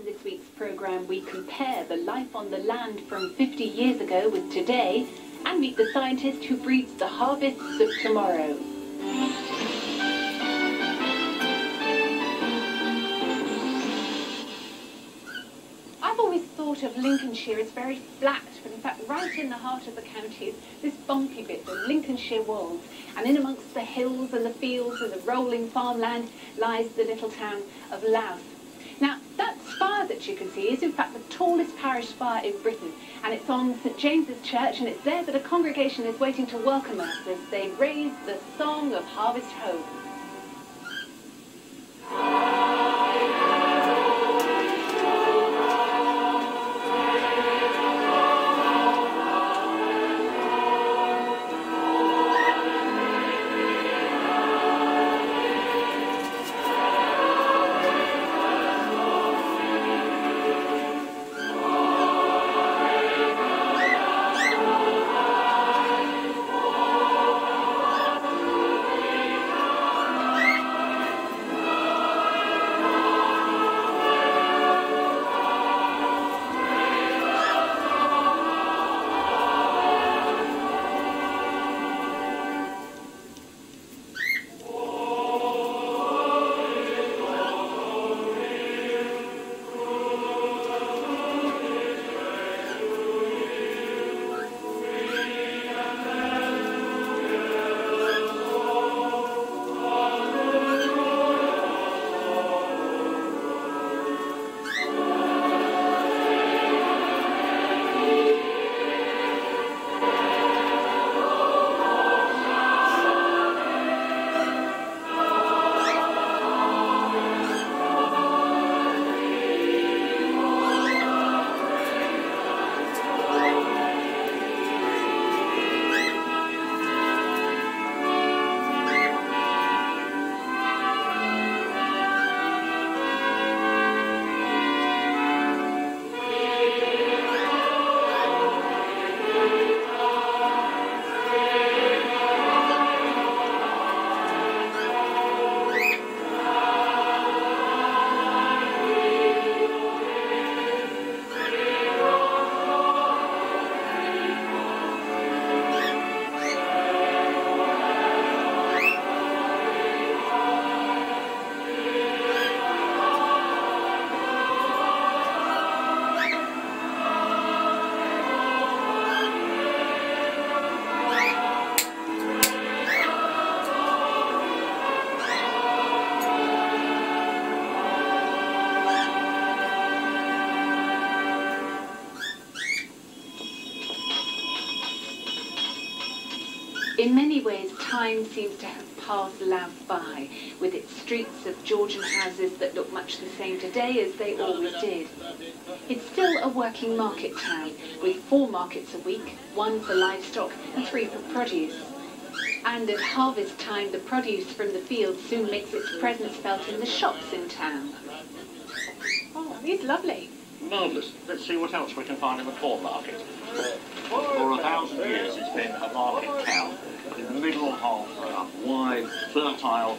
In this week's programme, we compare the life on the land from 50 years ago with today and meet the scientist who breeds the harvests of tomorrow. I've always thought of Lincolnshire as very flat, but in fact right in the heart of the county is this bumpy bit, the Lincolnshire Wolds, and in amongst the hills and the fields and the rolling farmland lies the little town of Louth. Now, that spire that you can see is in fact the tallest parish spire in Britain, and it's on St James's Church, and it's there that a congregation is waiting to welcome us as they raise the song of Harvest Home. In many ways, time seems to have passed Louth by, with its streets of Georgian houses that look much the same today as they always did. It's still a working market town, with 4 markets a week, 1 for livestock and 3 for produce. And at harvest time, the produce from the fields soon makes its presence felt in the shops in town. Oh, he's lovely. Marvellous. Let's see what else we can find in the corn market. For 1,000 years it's been a market town in the middle of a wide, fertile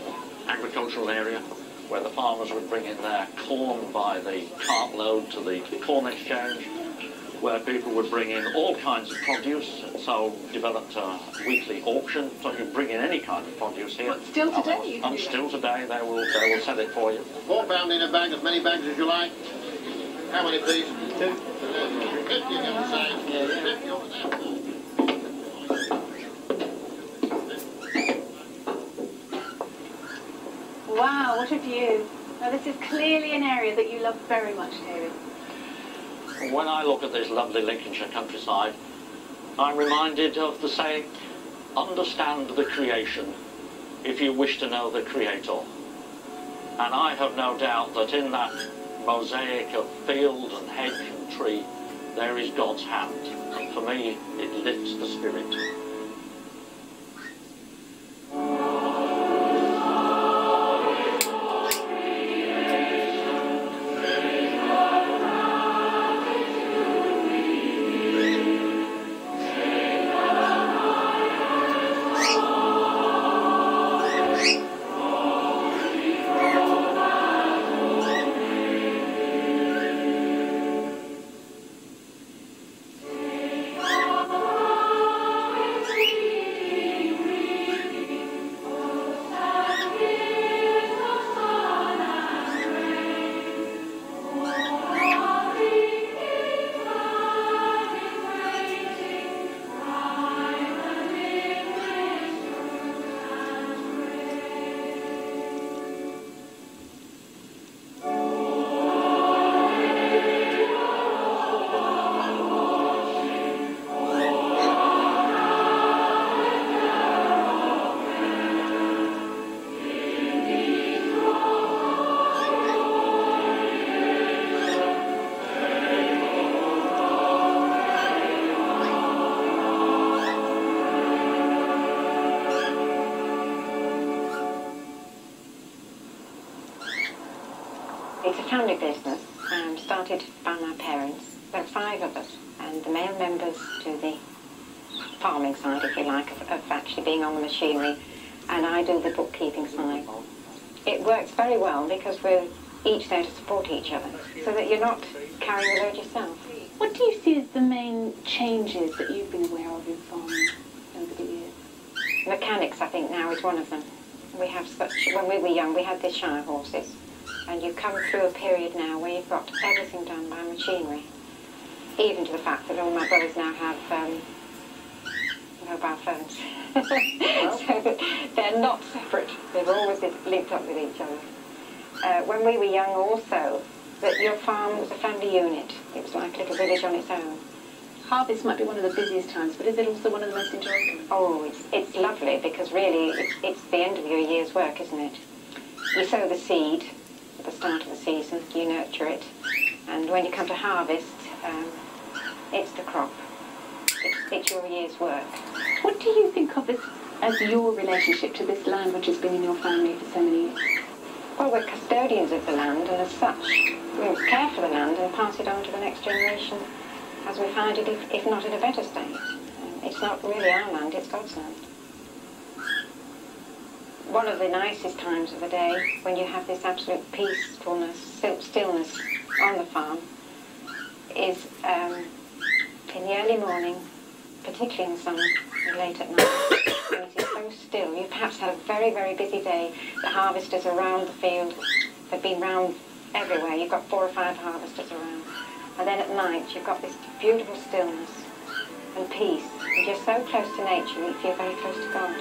agricultural area where the farmers would bring in their corn by the cartload to the corn exchange, where people would bring in all kinds of produce, so developed a weekly auction, so you can bring in any kind of produce here. But still today? And still today they will sell it for you. £4 in a bag, as many bags as you like. How many, please? 2. 50 on the side. Yeah. 50 on the side. Wow, what a view. Now, this is clearly an area that you love very much, David. When I look at this lovely Lincolnshire countryside, I'm reminded of the saying, understand the creation if you wish to know the Creator. And I have no doubt that in that mosaic of field and hedge and tree, there is God's hand. And for me, it lifts the spirit. It's a family business, started by my parents. There are 5 of us, and the male members do the farming side, if you like, of actually being on the machinery, and I do the bookkeeping side. It works very well because we're each there to support each other, so that you're not carrying the load yourself. What do you see as the main changes that you've been aware of in farming over the years? Mechanics, I think, now is one of them. We have such, when we were young, we had the Shire horses, and you come through a period now where you've got everything done by machinery, even to the fact that all my brothers now have mobile phones. So that they're not separate, they've always linked up with each other. When we were young also, that your farm was a family unit. It was like a little village on its own. Harvest might be one of the busiest times, but is it also one of the most enjoyable? Oh, it's lovely, because really it's the end of your year's work, isn't it? You sow the seed at the start of the season, you nurture it, and when you come to harvest, it's the crop. It's your year's work. What do you think of as your relationship to this land which has been in your family for so many years? Well, we're custodians of the land, and as such, we care for the land and pass it on to the next generation as we find it, if not in a better state. It's not really our land, it's God's land. One of the nicest times of the day, when you have this absolute peacefulness, stillness on the farm, is in the early morning, particularly in summer and late at night, when it is so still. You've perhaps had a very, very busy day. The harvesters are around the field. They've been round everywhere. You've got 4 or 5 harvesters around. And then at night, you've got this beautiful stillness and peace. And you're so close to nature, you feel very close to God.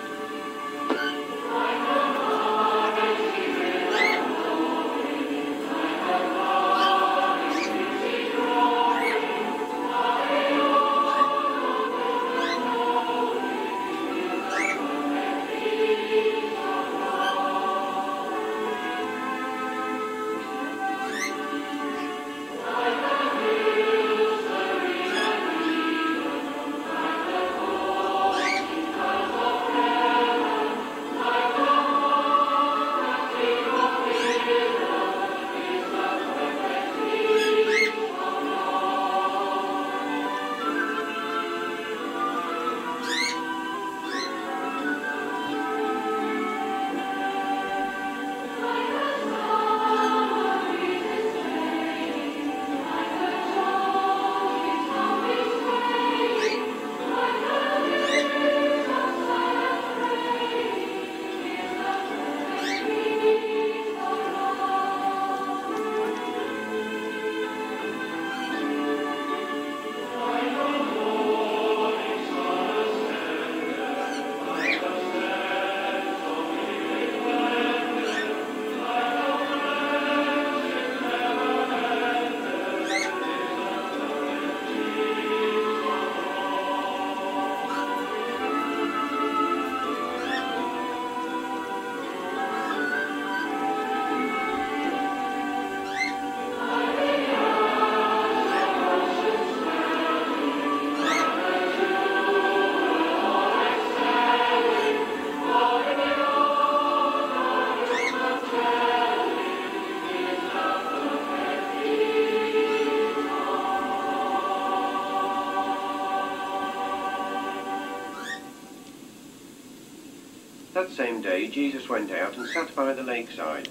That same day, Jesus went out and sat by the lakeside,